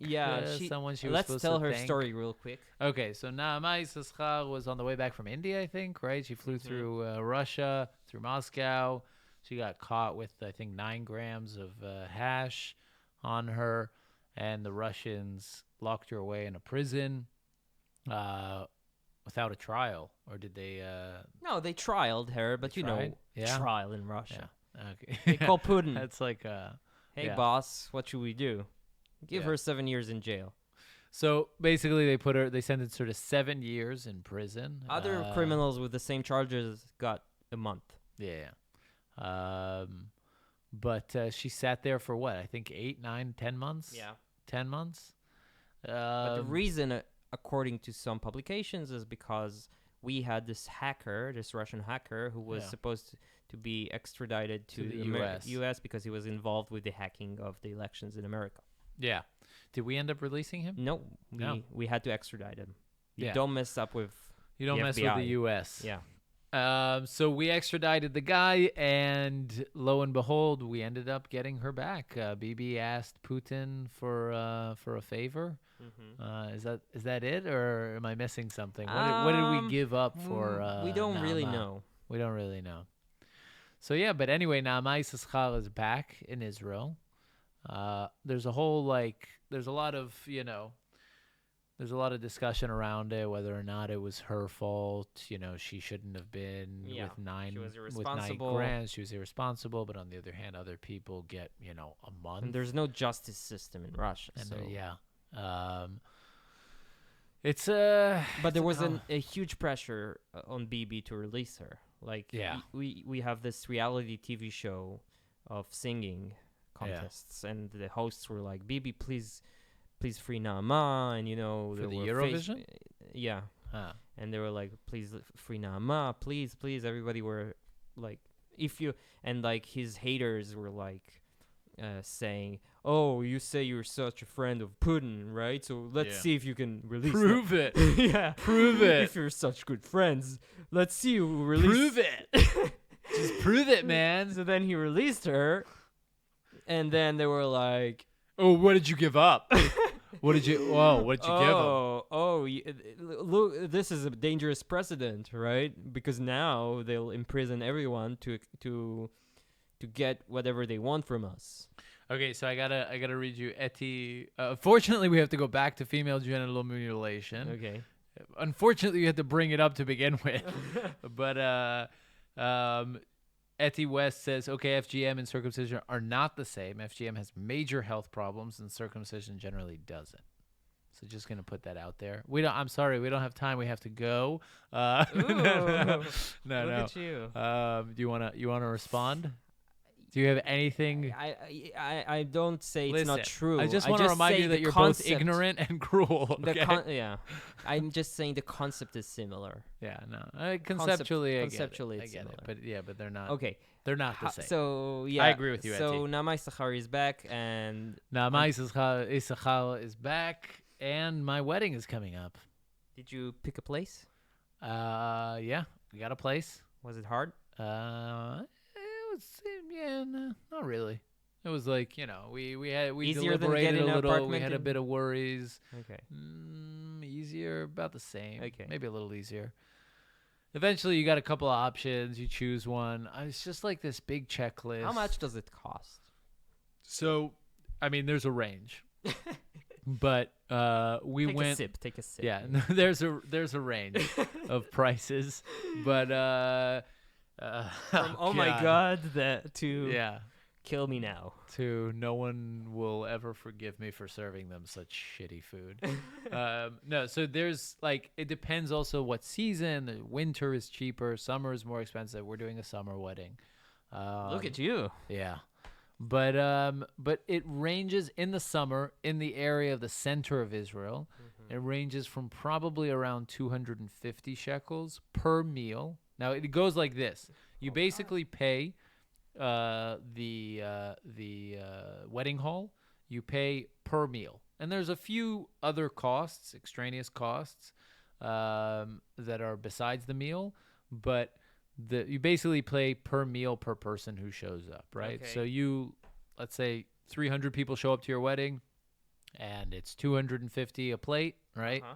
someone she was Let's supposed tell to her thank. story real quick. Okay, so Naamai Saschar was on the way back from India, I think, right? She flew through Russia, through Moscow. She got caught with, I think, 9 grams of hash on her, and the Russians locked her away in a prison without a trial. Or did they? No, they trialed her, but They tried? Yeah? trial in Russia. Okay. They call Putin. That's like Hey, yeah. boss, what should we do? Give Yeah. her 7 years in jail. So basically, they sentenced her to 7 years in prison. Other criminals with the same charges got a month. Yeah. But she sat there for what? I think 8, 9, 10 months. 10 months. But the reason, according to some publications, is because we had this Russian hacker, who was Yeah. supposed to be extradited to the US. US because he was involved with the hacking of the elections in America. Yeah. Did we end up releasing him? No, No. we had to extradite him. You Yeah. don't mess up with You don't the mess FBI. with the U.S. Yeah. So we extradited the guy, and lo and behold, we ended up getting her back. Bibi asked Putin for a favor. Is that it, or am I missing something? What did we give up for? We don't really Naama? know. We don't really know. So yeah, but anyway, Naamai Saschar is back in Israel. There's a lot of discussion around it, whether or not it was her fault. She shouldn't have been Yeah, with 9 she was with 9 irresponsible. grams. She was irresponsible. But on the other hand, other people get a month. And there's no justice system in Russia. And So. It's But there was com- a huge pressure on BB to release her. Like, Yeah. we have this reality TV show of singing contests, and the hosts were like, BB, please free Naama, and For there the were Eurovision? yeah, Huh. and they were like, please free Naama, please. Everybody were like, and like his haters were like saying, oh, you say you're such a friend of Putin, right? So let's Yeah. see if you can release Prove it. yeah. Prove it. If you're such good friends, let's see you release. Prove it. Just prove it, man. So then he released her, and then they were like, Oh, what did you give up? What did you give him? look, this is a dangerous precedent, right? Because now they'll imprison everyone to get whatever they want from us. Okay, so I gotta read you Eti. Fortunately, we have to go back to female genital mutilation. Okay. Unfortunately, you had to bring it up to begin with. But Eti West says, okay, FGM and circumcision are not the same. FGM has major health problems, and circumcision generally doesn't. So just gonna put that out there. I'm sorry, we don't have time. We have to go. Ooh, No. Look at you. Do you wanna respond? Do Do you have anything? I don't say it's not Listen, true. I just want to remind say you the that you're both concept- ignorant and cruel. Okay? Yeah, I'm just saying the concept is similar. Yeah, no. Conceptually, conceptually I it's get it. similar. But but they're not. Okay, They're not the same. so yeah, I agree with you, So Eti. Namai Sachar is back, and Now, my Issachar is back, and my wedding is coming up. did you pick a place? Yeah, we got a place. Was it hard? It was, yeah, no, not really. It was like, we Easier than deliberated getting a an little. We apartment had a in- bit of worries. Okay. Easier, about the same. Okay. Maybe a little easier. Eventually, you got a couple of options. You choose one. It's just like this big checklist. How much does it cost? So, I mean, there's a range, but we Take went. a sip. Take a sip. Yeah, there's a range of prices, but From, oh my God, to yeah, kill me now. to no one will ever forgive me for serving them such shitty food. No, so there's like, it depends also what season. The winter is cheaper, summer is more expensive. We're doing a summer wedding. Look at you. Yeah. But it ranges in the summer in the area of the center of Israel. It ranges from probably around 250 shekels per meal. Now it goes like this: you basically pay the wedding hall. You pay per meal, and there's a few other costs, extraneous costs, that are besides the meal, but you basically pay per meal per person who shows up, right? Okay. So let's say 300 people show up to your wedding, and it's 250 a plate, right? Uh-huh.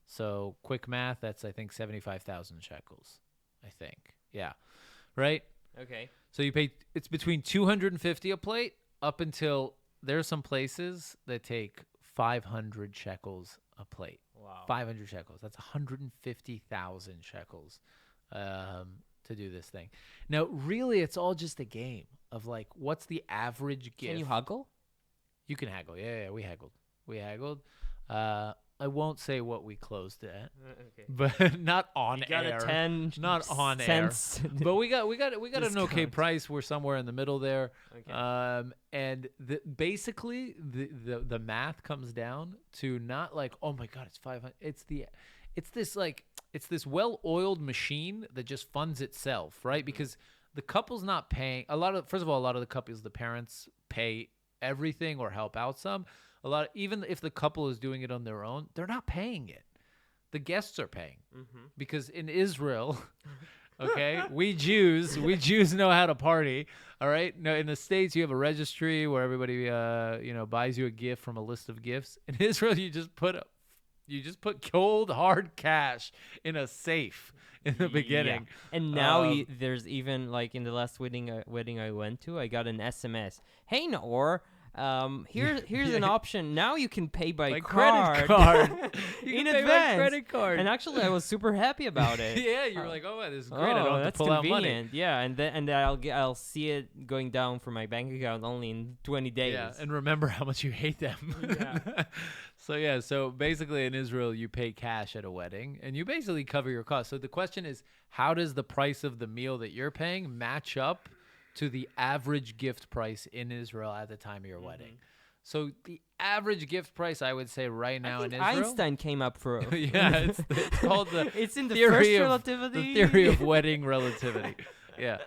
So quick math, that's I think 75,000 shekels. I think, yeah, right. Okay. So it's between 250 a plate up until there's some places that take 500 shekels a plate. Wow. 500 shekels. That's 150,000 shekels to do this thing. Now, really, it's all just a game of like, what's the average gift? Can you haggle? You can haggle. Yeah, we haggled. We haggled. I won't say what we closed at, Okay. but not on You got air. a 10 Not on cents. But we got an okay Discount. price. We're somewhere in the middle there. Okay. And basically the math comes down to not like, oh my God, it's 500. It's this well-oiled machine that just funds itself, right? Because the couple's not paying first of all, a lot of the couples, the parents pay everything or help out some. Even if the couple is doing it on their own, they're not paying it. The guests are paying, because in Israel, okay, we Jews know how to party. All right. No, in the States, you have a registry where everybody, buys you a gift from a list of gifts. In Israel, you just put cold hard cash in a safe in the beginning. Yeah. And now there's even like in the last wedding I went to, I got an SMS. Hey, Naor. Here's an option. Now you can pay by credit card. You in can pay by advance. credit card. And actually, I was super happy about it. Yeah, you were like, oh, this is great. I don't have to that's pull out money. convenient. Yeah, and I'll see it going down from my bank account only in 20 days. Yeah, and remember how much you hate them. Yeah. So basically in Israel, you pay cash at a wedding, and you basically cover your costs. So the question is, how does the price of the meal that you're paying match up to the average gift price in Israel at the time of your wedding? So the average gift price, I would say right now in Israel, Einstein came up for yeah, it's called the it's in the theory first of, relativity. the theory of wedding relativity. Yeah.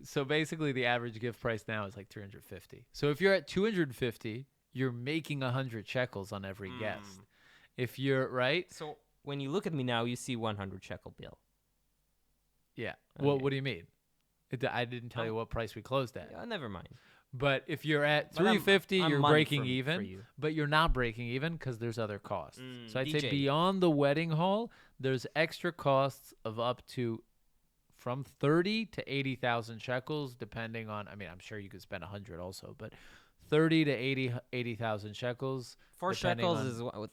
So basically, the average gift price now is like 350. So if you're at 250, you're making 100 shekels on every guest. If you're right. So when you look at me now, you see 100 shekel bill. Yeah. Okay. What do you mean? I didn't tell you what price we closed at. Yeah, never mind. But if you're at But I'm 350, you're money breaking for even. you. But you're not breaking even because there's other costs. So I'd say DJ. beyond the wedding hall, there's extra costs of up to from 30 to 80,000 shekels, depending on. I mean, I'm sure you could spend 100 also, but 30 to 80,000 shekels. 4 depending shekels on- is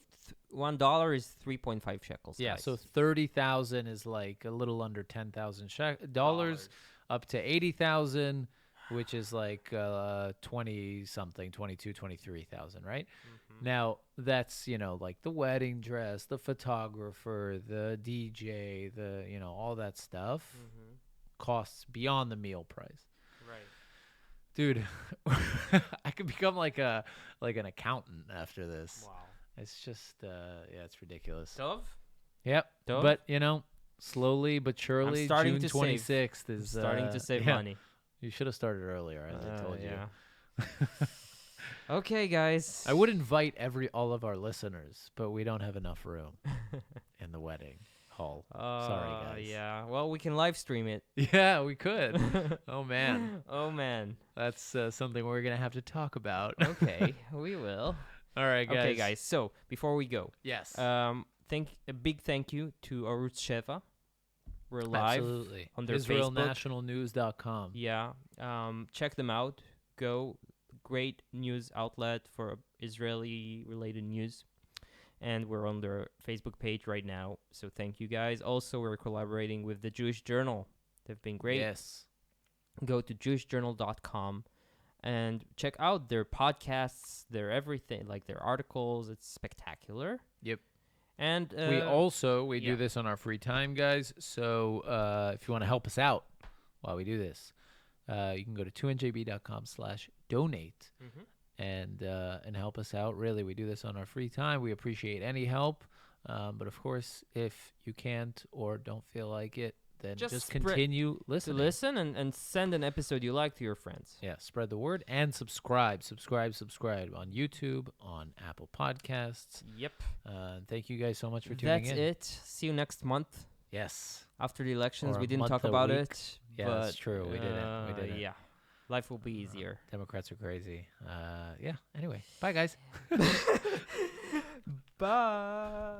$1 is 3.5 shekels. Yeah, guys. so 30,000 is like a little under 10,000 dollars, up to 80,000, which is like 20 something, 22, 23,000, right? Now that's, like the wedding dress, the photographer, the DJ, all that stuff costs beyond the meal price. Right. Dude, I could become like an accountant after this. Wow. It's just yeah, it's ridiculous. Dove? Yep. Dove? But slowly but surely, starting June to save. 26th is Starting to save yeah. money. You should have started earlier, as I told you. Yeah. Okay, guys. I would invite all of our listeners, but we don't have enough room in the wedding hall. Sorry, guys. Yeah. Well, we can live stream it. Yeah, we could. Oh man, Oh man. that's something we're gonna have to talk about. Okay, we will. All right, guys. Okay, guys. So before we go, Yes. a big thank you to Arutz Sheva. We're live Absolutely. on their IsraelNationalNews.com. Yeah. Check them out. Go. Great news outlet for Israeli-related news. And we're on their Facebook page right now. So thank you, guys. Also, we're collaborating with the Jewish Journal. They've been great. Yes. Go to jewishjournal.com and check out their podcasts, their everything, like their articles. It's spectacular. Yep. And we yeah. do this on our free time, guys. So if you want to help us out while we do this, you can go to 2njb.com/donate and help us out. Really, we do this on our free time. We appreciate any help. But of course, if you can't or don't feel like it, then just continue to listening. listen and send an episode you like to your friends. Yeah, spread the word and subscribe on YouTube, on Apple Podcasts. Yep. Thank you guys so much for tuning in. That's it. See you next month. Yes. After the elections, Or we a didn't month, talk a about week. it. Yeah, but, that's true. We didn't. Yeah. Life will be easier. Democrats are crazy. Yeah. Anyway, bye, guys. Bye.